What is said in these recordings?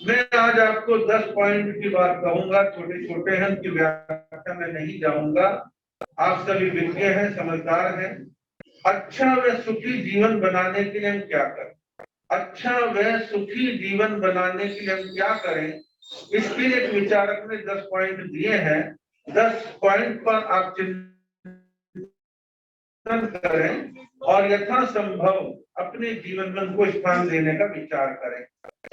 मैं आज आपको 10 पॉइंट की बात कहूंगा, छोटे छोटे हैं, उनकी व्याख्या में नहीं जाऊंगा। आप सभी विज्ञ हैं, समझदार हैं। अच्छा व सुखी जीवन बनाने के लिए हम क्या करें? अच्छा व सुखी जीवन बनाने के लिए हम क्या करें, इसके लिए एक विचारक ने 10 पॉइंट दिए हैं। 10 पॉइंट पर आप चिंतन करें और यथासंभव अपने जीवन में उनको स्थान देने का विचार करें।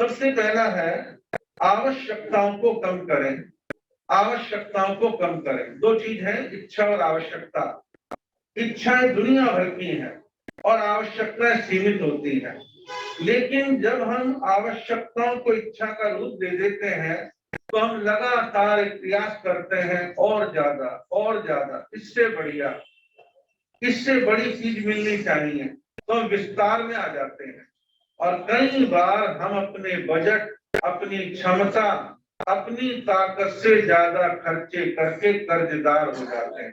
सबसे पहला है आवश्यकताओं को कम करें। आवश्यकताओं को कम करें। दो चीज है, इच्छा और आवश्यकता। इच्छाएं दुनिया भर की हैं और आवश्यकताएं सीमित होती हैं। लेकिन जब हम आवश्यकताओं को इच्छा का रूप दे देते हैं तो हम लगातार प्रयास करते हैं और ज्यादा, इससे बढ़िया, इससे बड़ी चीज मिलनी चाहिए, तो हम विस्तार में आ जाते हैं। और कई बार हम अपने बजट, अपनी क्षमता, अपनी ताकत से ज्यादा खर्चे करके कर्जदार हो जाते हैं।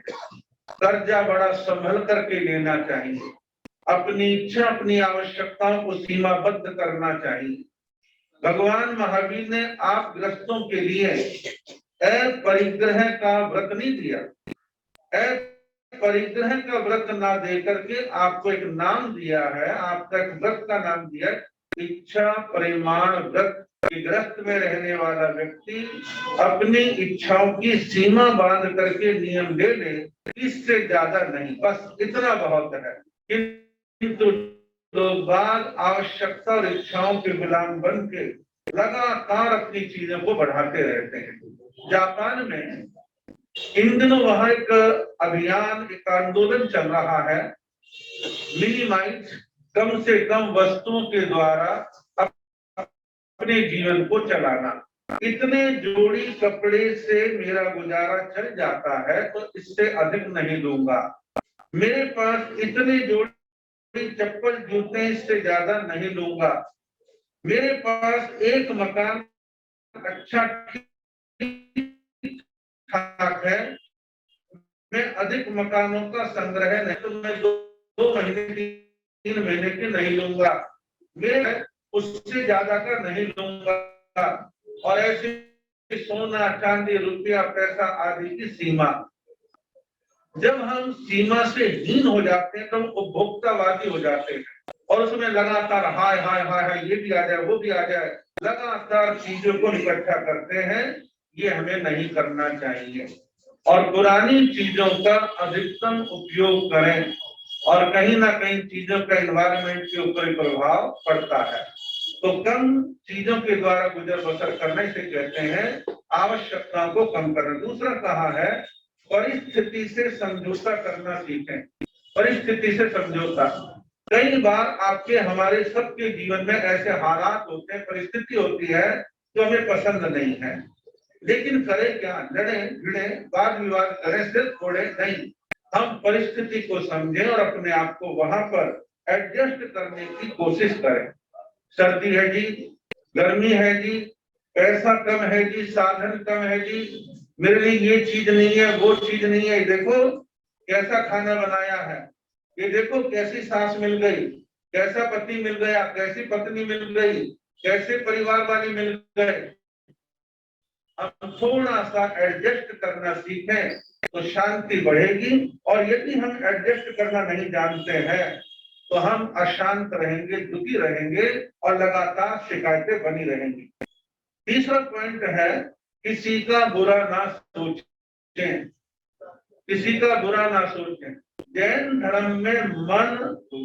कर्जा बड़ा संभल करके लेना चाहिए। अपनी इच्छा, अपनी आवश्यकताओं को सीमाबद्ध करना चाहिए। भगवान महावीर ने आप ग्रस्तों के लिए परिग्रह का व्रत नहीं दिया। परिग्रह का व्रत ना दे करके आपको एक नाम दिया है, आपका एक व्रत का नाम दिया है, इच्छा परिमाण व्रत। ग्रस्त में रहने वाला व्यक्ति अपनी इच्छाओं की सीमा बांध करके नियम ले ले, इससे ज्यादा नहीं, बस इतना बहुत है। किंतु लोग आवश्यकता और इच्छाओं के गुलाम बन के लगातार अपनी चीजों को बढ़ाते रहते हैं। जापान में इन दिनों वहां एक अभियान, एक आंदोलन चल रहा है, मिनिमाइज, कम से कम वस्तुओं के द्वारा अपने जीवन को चलाना। इतने जोड़ी कपड़े से मेरा गुजारा चल जाता है तो इससे अधिक नहीं लूंगा। मेरे पास इतने जोड़ी चप्पल जूते, इससे ज्यादा नहीं लूंगा। मेरे पास एक मकान अच्छा ठाक है, मैं अधिक मकानों का संग्रह नहीं, तो मैं दो महीने 3 महीने के नहीं लूंगा। मैं उससे ज्यादा का नहीं लूंगा। और ऐसे सोना, चांदी, रुपया, पैसा आदि की सीमा। जब हम सीमा से हीन हो जाते हैं तो हम उपभोक्तावादी हो जाते हैं और उसमें लगातार हाय हाय हाय हाय, ये भी आ जाए, वो भी आ जाए, लगातार चीजों को इकट्ठा करते हैं। ये हमें नहीं करना चाहिए और पुरानी चीजों का अधिकतम उपयोग करें। और कहीं ना कहीं चीजों का एनवायरनमेंट के ऊपर प्रभाव पड़ता है, तो कम चीजों के द्वारा गुजर बसर करने से कहते हैं आवश्यकताओं को कम करना। दूसरा कहा है परिस्थिति से समझौता करना सीखें। परिस्थिति से समझौता। कई बार आपके, हमारे सबके जीवन में ऐसे हालात होते हैं, परिस्थिति होती है जो हमें पसंद नहीं है, लेकिन करें क्या? लड़े भिड़े, वाद विवाद करें, सिर्फ छोड़े नहीं। हम परिस्थिति को समझें और अपने आप को वहां पर एडजस्ट करने की कोशिश करें। सर्दी है जी, गर्मी है जी, पैसा कम है जी, साधन कम है जी, मेरे लिए ये चीज नहीं है, वो चीज नहीं है। देखो कैसा खाना बनाया है, ये देखो कैसी सास मिल गई, कैसा पति मिल गया, कैसी पत्नी मिल गई, कैसे परिवार वाले मिल गए। हम थोड़ा सा एडजस्ट करना सीखें तो शांति बढ़ेगी। और यदि हम एडजस्ट करना नहीं जानते हैं तो हम अशांत रहेंगे, दुखी रहेंगे और लगातार शिकायतें बनी रहेंगी। तीसरा पॉइंट है किसी का बुरा ना सोचें। किसी का बुरा ना सोचें। जैन धर्म में मन,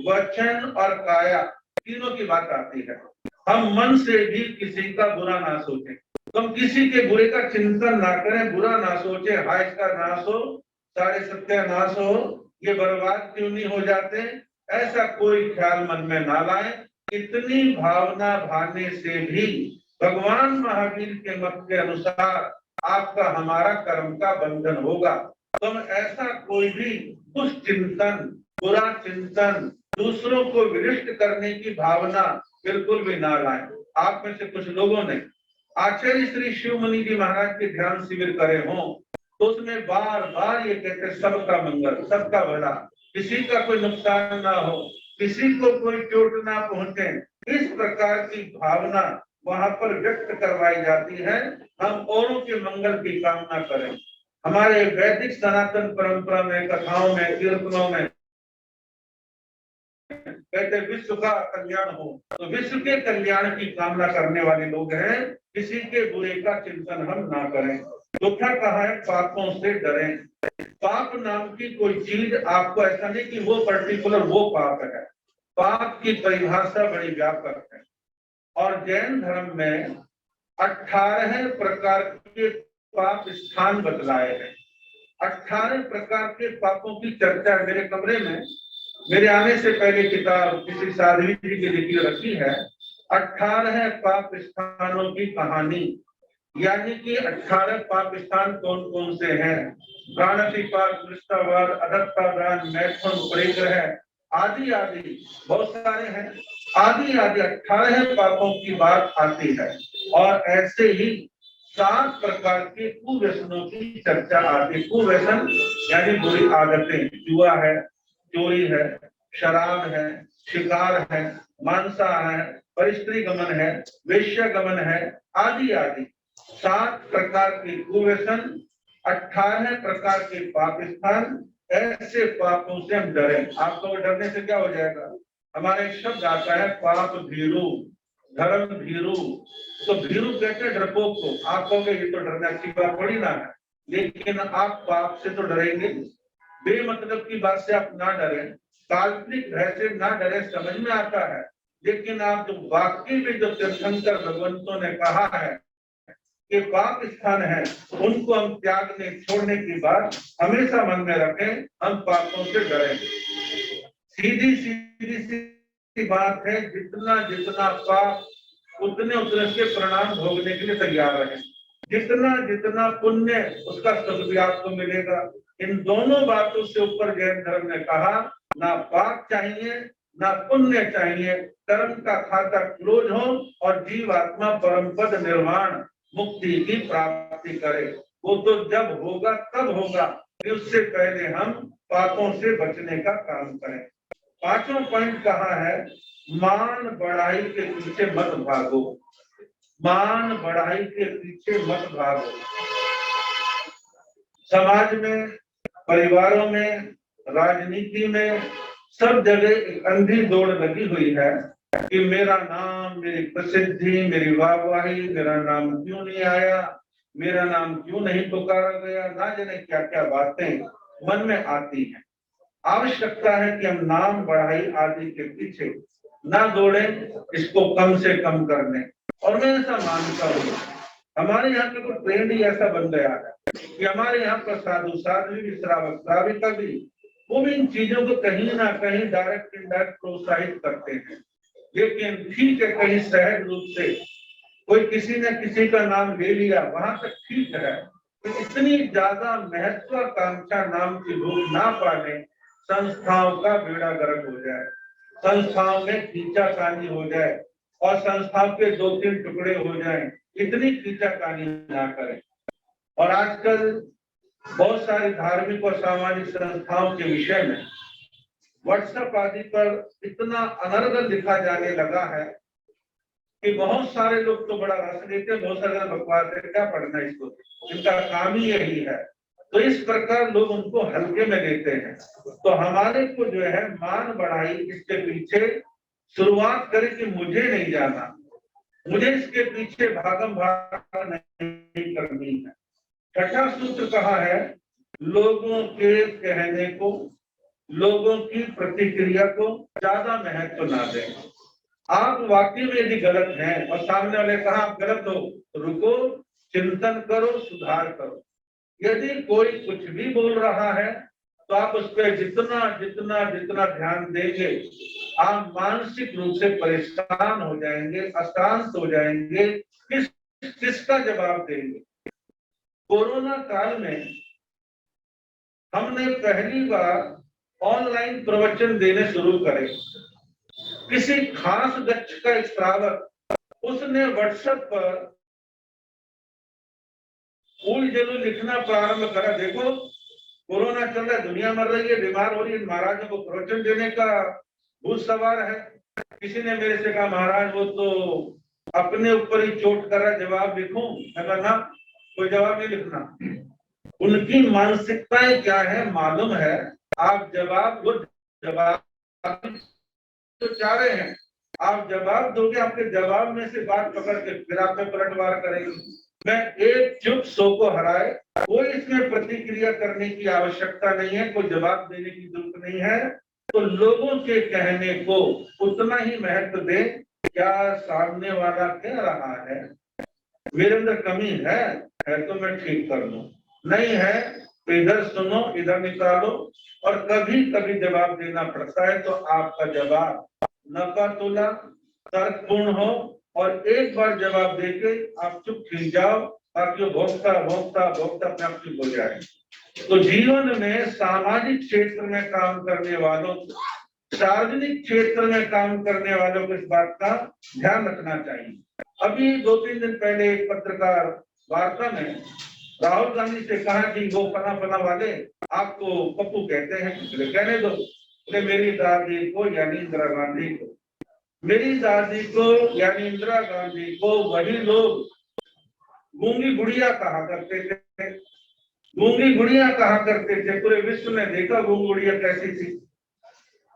वचन और काया तीनों की बात आती है। हम मन से भी किसी का बुरा ना सोचें। हम किसी के बुरे का चिंतन ना करें, बुरा ना सोचे, हाय इसका नाश हो, सारे सत्यानाश हो, ये बर्बाद क्यों नहीं हो जाते, ऐसा कोई ख्याल मन में ना लाए। इतनी भावना भाने से भी भगवान महावीर के मत के अनुसार आपका हमारा कर्म का बंधन होगा। तुम ऐसा कोई भी दुष्चिंतन, बुरा चिंतन, दूसरों को विनिष्ट करने की भावना बिल्कुल भी ना लाए। आप में से कुछ लोगों ने आचार्य श्री शिव मुनि जी महाराज के ध्यान शिविर करे हों तो उसमें बार बार ये कहते सबका मंगल, सबका भला, किसी का कोई नुकसान ना हो, किसी को कोई चोट ना पहुंचे। इस प्रकार की भावना वहां पर व्यक्त करवाई जाती है। हम औरों के मंगल की कामना करें। हमारे वैदिक सनातन परंपरा में, कथाओं में, कीर्तनों में कहते विश्व का कल्याण हो, तो विश्व के कल्याण की कामना करने वाले लोग हैं। किसी के बुरे का चिंतन हम ना करें। चौथा कहा है पापों से डरें। पाप नाम की कोई चीज आपको ऐसा नहीं कि वो पर्टिकुलर वो पाप है। पाप की परिभाषा बड़ी व्यापक है और जैन धर्म में 18 प्रकार के पाप स्थान बतलाए हैं। 18 प्रकार के पापों की चर्चा मेरे कमरे में मेरे आने से पहले किताब किसी साध्वी जी की लिखी रखी है। 18 पाप स्थानों की कहानी, यानी कि 18 पाप स्थान कौन कौन से हैं। प्राणतिपात, पृष्ठावाद, अदत्तादान, मैथुन, परिग्रह आदि आदि बहुत सारे हैं। आदि आदि 18 पापों की बात आती है और ऐसे ही 7 प्रकार के कुव्यसनों की चर्चा आती है। कुव्यसन यानी बुरी आदतें, जुआ है, चोरी है, शराब है, शिकार है, मांसाहार है, परिस्त्री गमन है, वेश्या गमन है, आदि आदि 7 प्रकार के कुव्यसन, 18 प्रकार के पाप स्थान। ऐसे पापों से हम डरें। आपको डरने से क्या हो जाएगा? हमारे शब्द आता है पाप भीरु, धर्म भीरु। तो भीरु कहते हैं डरपोक को। आप कहोगे ये तो डरने की बात थोड़ी ना है, लेकिन आप पाप से तो डरेंगे। बेमतलब की बात से आप ना डरें, काल्पनिक भय से ना डरे, समझ में आता है। लेकिन आप जो वाकई में जो तीर्थंकर भगवंतों ने कहा है कि पाप स्थान है, उनको हम त्यागने छोड़ने की बात हमेशा मन में रखें। हम पापों से डरें। सीधी सीधी सी बात है, जितना जितना पाप उतने उतने के परिणाम भोगने के लिए तैयार रहें। जितना जितना पुण्य उसका सुख भी आपको मिलेगा। इन दोनों बातों से ऊपर जैन धर्म ने कहा ना पाप चाहिए ना पुण्य चाहिए, कर्म का खाता क्लोज हो और जीवात्मा परम पद निर्वाण मुक्ति की प्राप्ति करे। वो तो जब होगा तब होगा, उससे पहले हम पापों से बचने का काम करें। 5वां पॉइंट कहा है मान बढ़ाई के पीछे मत भागो। मान बढ़ाई के पीछे मत भागो। समाज में, परिवारों में, राजनीति में, सब जगह एक अंधी दौड़ लगी हुई है कि मेरा नाम, मेरी प्रसिद्धि, मेरी वाहवाही, मेरा नाम क्यों नहीं आया, मेरा नाम क्यों नहीं पुकारा गया, ना जाने क्या क्या बातें मन में आती हैं। आवश्यकता है कि हम नाम बढ़ाई आदि के पीछे ना दौड़ें, इसको कम से कम करने। और मैं ऐसा मानता हूँ, हमारे यहाँ का तो ट्रेंड ही ऐसा बन गया है कि हमारे यहाँ पर साधु साध्वी, श्रावक श्राविका भी, वो भी इन चीजों को कहीं ना कहीं डायरेक्ट इनडायरेक्ट प्रोत्साहित करते हैं। लेकिन ठीक है, कहीं सहज रूप से कोई किसी ने किसी का नाम ले लिया, वहां तक ठीक है। तो इतनी ज्यादा महत्वाकांक्षा नाम की भूख ना पाने, संस्थाओं का बेड़ा गर्क हो जाए, संस्थाओं में खींचातानी हो जाए और संस्थाओं के 2-3 टुकड़े हो जाएं, इतनी खींचातानी ना करें। और आजकल बहुत सारी धार्मिक और सामाजिक संस्थाओं के विषय में व्हाट्सएप आदि पर इतना अनर्गल लिखा जाने लगा है कि बहुत सारे लोग तो बड़ा रस लेते हैं, बहुत सारे बकवास है, क्या पढ़ना इसको, इनका काम ही यही है। तो इस प्रकार लोग उनको हल्के में लेते हैं। तो हमारे को जो है मान बढ़ाई, इसके पीछे शुरुआत करें कि मुझे नहीं जाना, मुझे इसके पीछे भागम भाग नहीं करनी है। 6वां सूत्र कहा है लोगों के कहने को, लोगों की प्रतिक्रिया को ज्यादा महत्व ना दें। आप वाकई में यदि गलत हैं और सामने वाले कहा आप गलत हो, तो रुको, चिंतन करो, सुधार करो। यदि कोई कुछ भी बोल रहा है तो आप उस पर जितना जितना जितना ध्यान देंगे, आप मानसिक रूप से परेशान हो जाएंगे, अशांत हो जाएंगे। किसका जवाब देंगे? कोरोना काल में हमने पहली बार ऑनलाइन प्रवचन देने शुरू करे। किसी खास गच्छ का एक श्रावक, उसने व्हाट्सएप पर फूल जलू लिखना प्रारंभ करा, देखो कोरोना चल रहा है, दुनिया मर रही है, बीमार हो रही है, महाराज को प्रवचन देने का भूत सवार है। किसी ने मेरे से कहा महाराज वो तो अपने ऊपर ही चोट कर रहा, जवाब लिखूं? मैं ना, कोई जवाब नहीं लिखना। उनकी मानसिकताएं क्या है मालूम है। आप जवाब, वो जवाब तो चाह रहे हैं, आप जवाब दोगे, आपके जवाब में से बात पकड़ के फिर आप पे पलटवार करेंगे। मैं एक चुप सौ को हराए, कोई इसमें प्रतिक्रिया करने की आवश्यकता नहीं है, कोई जवाब देने की जरूरत नहीं है। तो लोगों के कहने को उतना ही महत्व दे, क्या सामने वाला कह रहा है मेरे अंदर कमी है तो मैं ठीक कर लूं, नहीं है तो इधर सुनो इधर निकालो। और कभी कभी जवाब देना पड़ता है तो आपका जवाब नफा तुला तर्कपूर्ण हो, और एक बार जवाब देके आप चुप खिल जाओ, ताकि वो भोगता भोगता भोगता अपने आप चुप हो जाए। तो जीवन में सामाजिक क्षेत्र में काम करने वालों, सार्वजनिक क्षेत्र में काम करने वालों को इस बात का ध्यान रखना चाहिए। अभी 2-3 दिन पहले एक पत्रकार वार्ता में राहुल गांधी से कहा कि वो फला फला वाले आपको पप्पू कहते हैं, बोले कहने दो। बोले मेरी दादी को यानी इंदिरा गांधी को, मेरी दादी को यानी इंदिरा गांधी को वही लोग गूंगी गुड़िया कहा करते थे, गूंगी गुड़िया कहा करते थे। पूरे विश्व ने देखा गूंगी गुड़िया कैसी थी।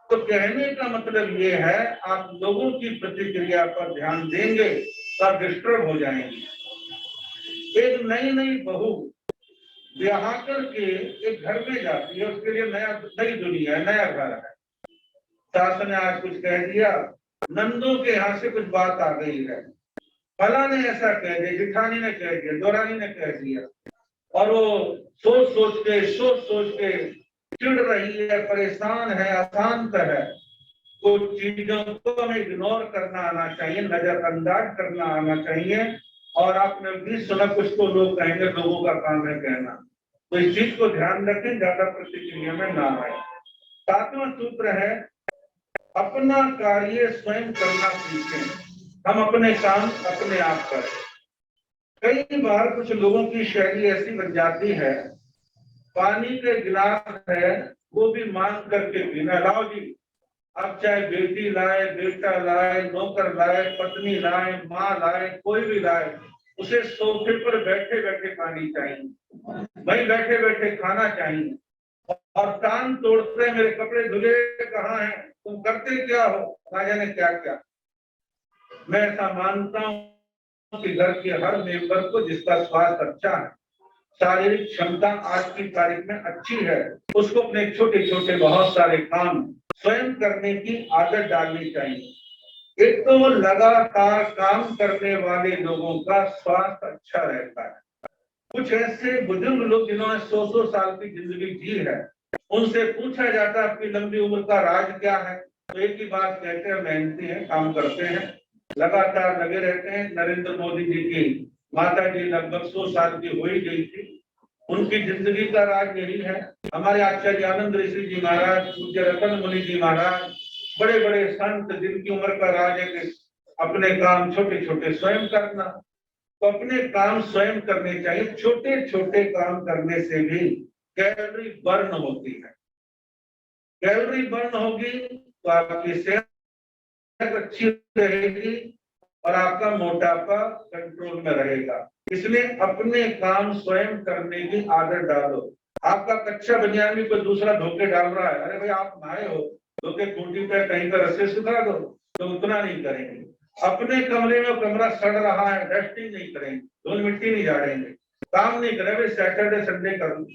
तो कहने का मतलब ये है, आप लोगों की प्रतिक्रिया पर ध्यान देंगे तो आप डिस्टर्ब हो जाएंगे। एक नई नई बहू ब्याह करके एक घर में जाती है, उसके लिए नई दुनिया है, नया घर है। सास ने आज कुछ कह दिया, नंदों के यहाँ से कुछ बात आ गई है, फला ने ऐसा कह दिया, जिठानी ने कह दिया, दोरानी ने कह दिया, और वो सोच सोच के चिढ़ रही है, परेशान है, अशांत है। कुछ चीजों को हमें इग्नोर करना आना चाहिए, नजरअंदाज करना आना चाहिए। और आपने भी सुना, कुछ तो लोग कहेंगे लोगों का काम है कहना, तो इस चीज को ध्यान रखें, ज्यादा प्रतिक्रिया में ना आए। 7वां सूत्र है, अपना कार्य स्वयं करना सीखें। हम अपने काम अपने आप करें। कई बार कुछ लोगों की शैली ऐसी बन जाती है, पानी के गिलास है वो भी मांग करके पीना, लाओ जी। अब चाहे बेटी लाए, बेटा लाए, नौकर लाए, पत्नी लाए, माँ लाए, कोई भी लाए, उसे सोफे पर बैठे बैठे पानी चाहिए, वहीं बैठे बैठे खाना चाहिए, और कान तोड़ते मेरे कपड़े धुले कहाँ हैं, तुम करते क्या हो, ना जाने क्या क्या। मैं ऐसा मानता हूँ कि घर के हर मेंबर को, जिसका स्वास्थ्य अच्छा है, शारीरिक क्षमता आज की तारीख में अच्छी है, उसको अपने छोटे छोटे बहुत सारे काम स्वयं करने की आदत डालनी चाहिए। एक तो लगातार काम करने वाले लोगों का स्वास्थ्य अच्छा रहता है। कुछ ऐसे बुजुर्ग लोग जिन्होंने 100 साल की जिंदगी जी है, उनसे पूछा जाता है आपकी लंबी उम्र का राज क्या है, तो एक ही बात कहते हैं, मेहनती हैं, काम करते हैं, लगातार लगे रहते हैं। नरेंद्र मोदी जी की माता जी लगभग 100 साल की हो ही गई थी, उनकी जिंदगी का राज यही है। हमारे आचार्य आनंद ऋषि जी महाराज, पूज्य रतन मुनि जी महाराज, बड़े बड़े संत, जिनकी उम्र का राज है कि अपने काम छोटे छोटे स्वयं करना। तो अपने काम स्वयं करने चाहिए। छोटे छोटे काम करने से भी कैलोरी बर्न होती है। कैलोरी बर्न होगी तो आपकी सेहत अच्छी रहेगी और आपका मोटापा कंट्रोल में रहेगा। इसलिए अपने काम स्वयं करने की आदत डालो। आपका कच्चा बनियान भी कोई दूसरा धोके डाल रहा है, अरे भाई आप नहाए हो, धोके खूंटी पे कहीं पर रस्से सुखा दो, तो उतना नहीं करेंगे। अपने कमरे में कमरा सड़ रहा है, डस्टिंग नहीं करेंगे, धूल मिट्टी नहीं झाड़ेंगे, काम नहीं करेंगे, सैटरडे संडे कर लो।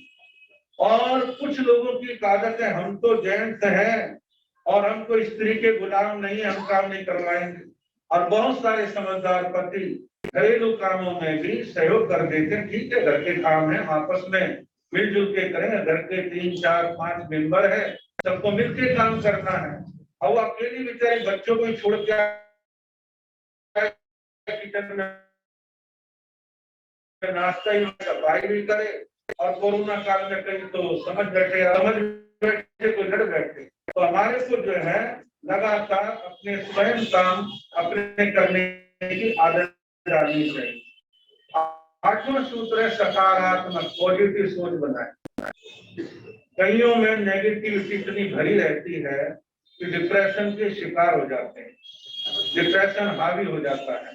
और कुछ लोगों की आदत है, हम तो जेंट्स हैं और हम तो स्त्री के गुलाम नहीं, हम काम नहीं करवाएंगे। और बहुत सारे समझदार पति घरेलू कामों में भी सहयोग कर देते हैं। ठीक है, घर के काम है, आपस में मिलजुल के करेंगे। घर के 3, 4, 5 मेंबर है, सबको मिलकर काम करना है। और वो अकेली बेचारे बच्चों को ही छोड़ के किचन में नाश्ता ही सफाई भी करे, और कोरोना काल में कहीं तो समझ बैठे तो लड़ बैठे। तो हमारे को जो है लगातार अपने स्वयं काम अपने करने की आदत डालनी चाहिए। 8वां सूत्र है, सकारात्मक पॉजिटिव सोच बनाए। कईयों में नेगेटिविटी इतनी भरी रहती है कि डिप्रेशन के शिकार हो जाते हैं, डिप्रेशन हावी हो जाता है।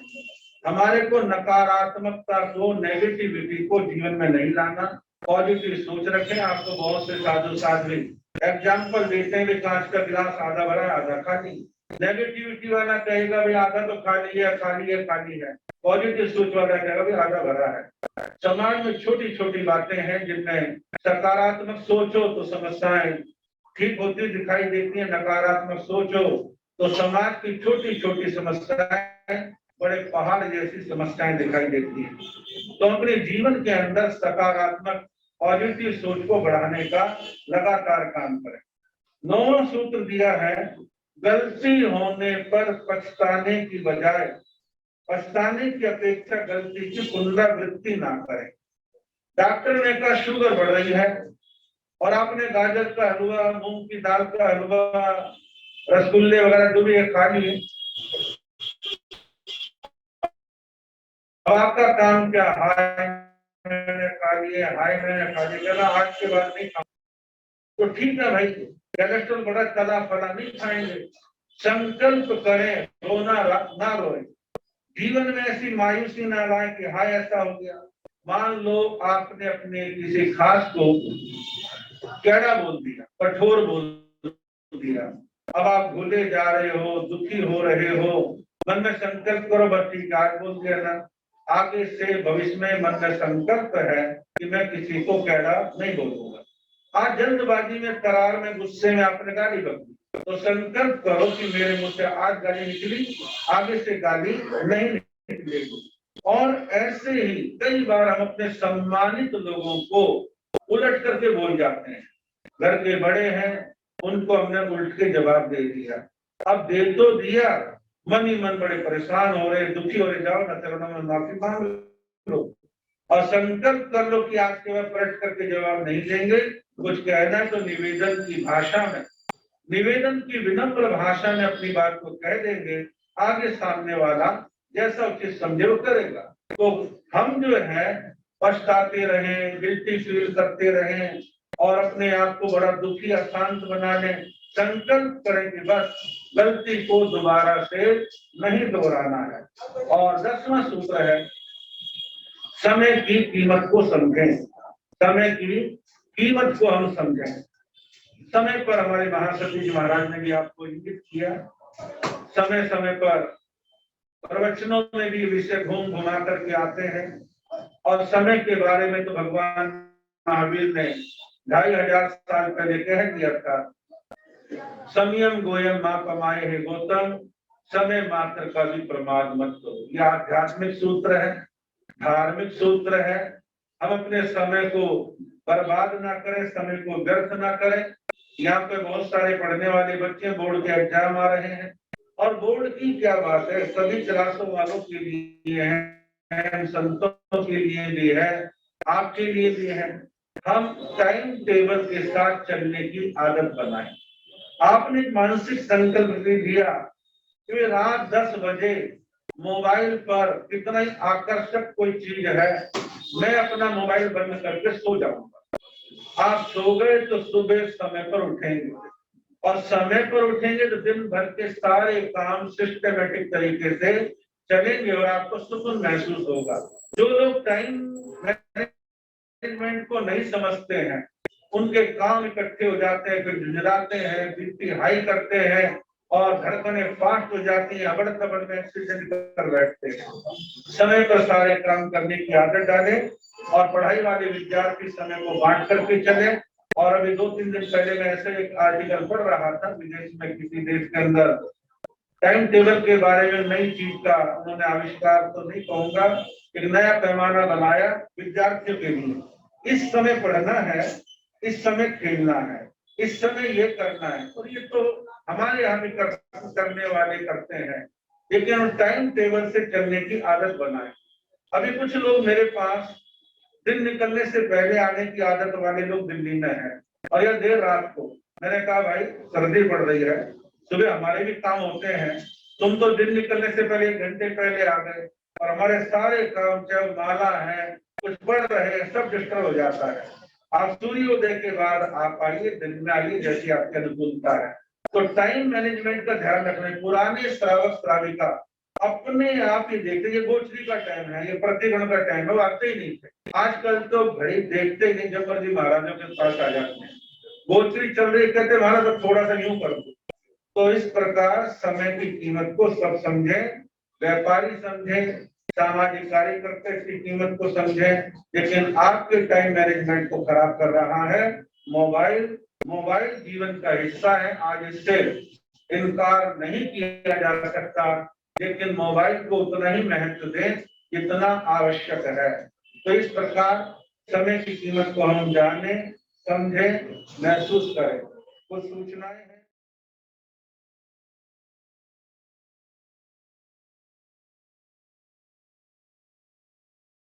हमारे को नकारात्मकता को, नेगेटिविटी को जीवन में नहीं लाना, पॉजिटिव सोच रखें। आपको बहुत से साधु साध्वी एग्जाम्पल देते हैं, कांच का गिलास आधा भरा है आधा खाली। नेगेटिविटी वाला कहेगा भाई आधा तो खाली है, खाली है, खाली है। पॉजिटिव सोच वाला कहेगा भाई आधा भरा है। समाज में छोटी छोटी बातें हैं जिनमें सकारात्मक सोचो तो समस्याएं ठीक होती दिखाई देती है, नकारात्मक सोचो तो समाज की छोटी छोटी समस्याएं बड़े पहाड़ जैसी समस्याएं दिखाई देती हैं। तो अपने जीवन के अंदर सकारात्मक पॉजिटिव सोच को बढ़ाने का लगातार काम करें। 9वां सूत्र दिया है, गलती होने पर पछताने की बजाय, पछताने की अपेक्षा गलती की पुनरावृत्ति ना करें। डॉक्टर ने कहा शुगर बढ़ रही है और आपने गाजर का हलवा, मूंग की दाल का हलवा, रसगुल्ले वगैरह जो भी है खा लिए। अब आपका काम क्या, हाय मैंने खा लिए, हाय मैंने खा लिए, कहना आज के बाद नहीं खाऊंगा। तो ठीक है भाई, कोलेस्ट्रॉल बड़ा तला फला नहीं खाएंगे। संकल्प करें, रोना ना रोए, जीवन में ऐसी मायूसी ना लाए कि हाय ऐसा हो गया। मान लो आपने अपने किसी खास को कैड़ा बोल दिया, कठोर बोल दिया, अब आप भूले जा रहे हो, दुखी हो रहे हो, मन में संकल्प करो बस ठीक आज बोल दिया ना, आगे से भविष्य में मन में संकल्प है कि मैं किसी को कैड़ा नहीं बोलूंगा। आज जल्दबाजी में, करार में, गुस्से में आपने गाली बकी, तो संकल्प करो कि मेरे मुंह से आज गाली निकली, आगे से गाली नहीं निकलेगी। और ऐसे ही कई बार हम अपने सम्मानित लोगों को उलट करके बोल जाते हैं। घर के बड़े हैं, उनको हमने उल्ट के जवाब दे दिया। अब दे तो दिया, मन ही मन बड़े परेशान हो रहे, दुखी हो रहे, जाओ न चरणों में माफी मांग लो और संकल्प कर लो कि आज के बाद पलट करके जवाब नहीं देंगे। कुछ कहना है तो निवेदन की भाषा में, निवेदन की विनम्र भाषा में अपनी बात को कह देंगे, आगे सामने वाला जैसा उचित समझे वो करेगा। तो हम जो है पछताते रहें, गिल्टी फील करते रहें और अपने आप को बड़ा दुखी अशांत बना लें, संकल्प करें कि बस गलती को दोबारा से नहीं दोहराना है। और 10वां सूत्र है, समय की कीमत को समझें। समय की कीमत को हम समझें। समय पर हमारे महासती जी महाराज ने भी आपको इंगित किया, समय समय पर प्रवचनों में भी विषय घूम घुमा करके आते हैं। और समय के बारे में तो भगवान महावीर ने 2500 साल पहले कह दिया था, संयम गोयम मां कमाए है गौतम, समय मात्र का भी प्रमाद मत करो। यह आध्यात्मिक सूत्र है, धार्मिक सूत्र है। हम अपने समय को बर्बाद ना करें, समय को व्यर्थ ना करें। यहाँ पे बहुत सारे पढ़ने वाले बच्चे, बोर्ड के एग्जाम आ रहे हैं और बोर्ड की क्या बात है, सभी क्लासों वालों के लिए है, संतों के लिए भी है, आपके लिए भी है। हम टाइम टेबल के साथ चलने की आदत बनाएं। आपने मानसिक संकल्प लिया कि रात 10 बजे मोबाइल पर कितना ही आकर्षक कोई चीज है, मैं अपना मोबाइल बंद करके सो जाऊंगा। आप सो गए तो सुबह समय पर उठेंगे और समय पर उठेंगे तो दिन भर के सारे काम सिस्टमेटिक तरीके से चलेंगे और आपको सुकून महसूस होगा। जो लोग टाइम मैनेजमेंट को नहीं समझते हैं, उनके काम इकट्ठे हो जाते हैं, फिर झुंझलाते हैं, बीपी हाई करते हैं और धड़कनें फास्ट हो जाती हैं, अबड़ तबड़ में एक्सीडेंट कर बैठते हैं। समय पर सारे काम करने की आदत डालें और पढ़ाई वाले विद्यार्थी समय को बांट करके चले। और अभी 2-3 दिन पहले मैं ऐसे एक आर्टिकल पढ़ रहा था, विदेश में किसी देश के अंदर टाइम टेबल के बारे में नई चीज का उन्होंने आविष्कार तो नहीं कहूंगा, एक नया पैमाना बनाया विद्यार्थियों के लिए। इस समय पढ़ना है, इस समय खेलना है, इस समय ये करना है। और ये तो हमारे यहाँ भी करने वाले करते हैं, लेकिन टाइम टेबल से चलने की आदत बनाए। अभी कुछ लोग मेरे पास दिन निकलने से पहले आने की आदत वाले लोग दिल्ली में हैं और यह देर रात को। मैंने कहा भाई सर्दी पड़ रही है, सुबह हमारे भी काम होते हैं, तुम तो दिन निकलने से पहले 1 घंटे पहले आ गए और हमारे सारे काम, चाहे माला है, कुछ पढ़ रहे हैं, सब डिस्टर्ब हो जाता है। आप सूर्योदय के बाद आप आइए, दिन में आइए जैसी आपकी अनुकूलता है। तो टाइम मैनेजमेंट का ध्यान रखना। पुराने श्रावक श्राविका अपने आप ही देखते, ये गोचरी का टाइम है, ये प्रतिगण का टाइम है, वो आते ही नहीं थे। आजकल तो घड़ी देखते ही नहीं, जब मर्जी महाराजों के पास आ जाते हैं। गोचरी चल रही, कहते महाराज तो थोड़ा सा यूं कर दो। तो इस प्रकार समय की कीमत को सब समझे, व्यापारी समझे, सामाजिक कार्यकर्ता इसकी कीमत को समझे, लेकिन आपके टाइम मैनेजमेंट को खराब कर रहा है मोबाइल। मोबाइल जीवन का हिस्सा है, आज इससे इनकार नहीं किया जा सकता, लेकिन मोबाइल को उतना ही महत्व दें जितना आवश्यक है। तो इस प्रकार समय की कीमत को हम जाने, समझे, महसूस करें। कुछ सूचनाएं हैं।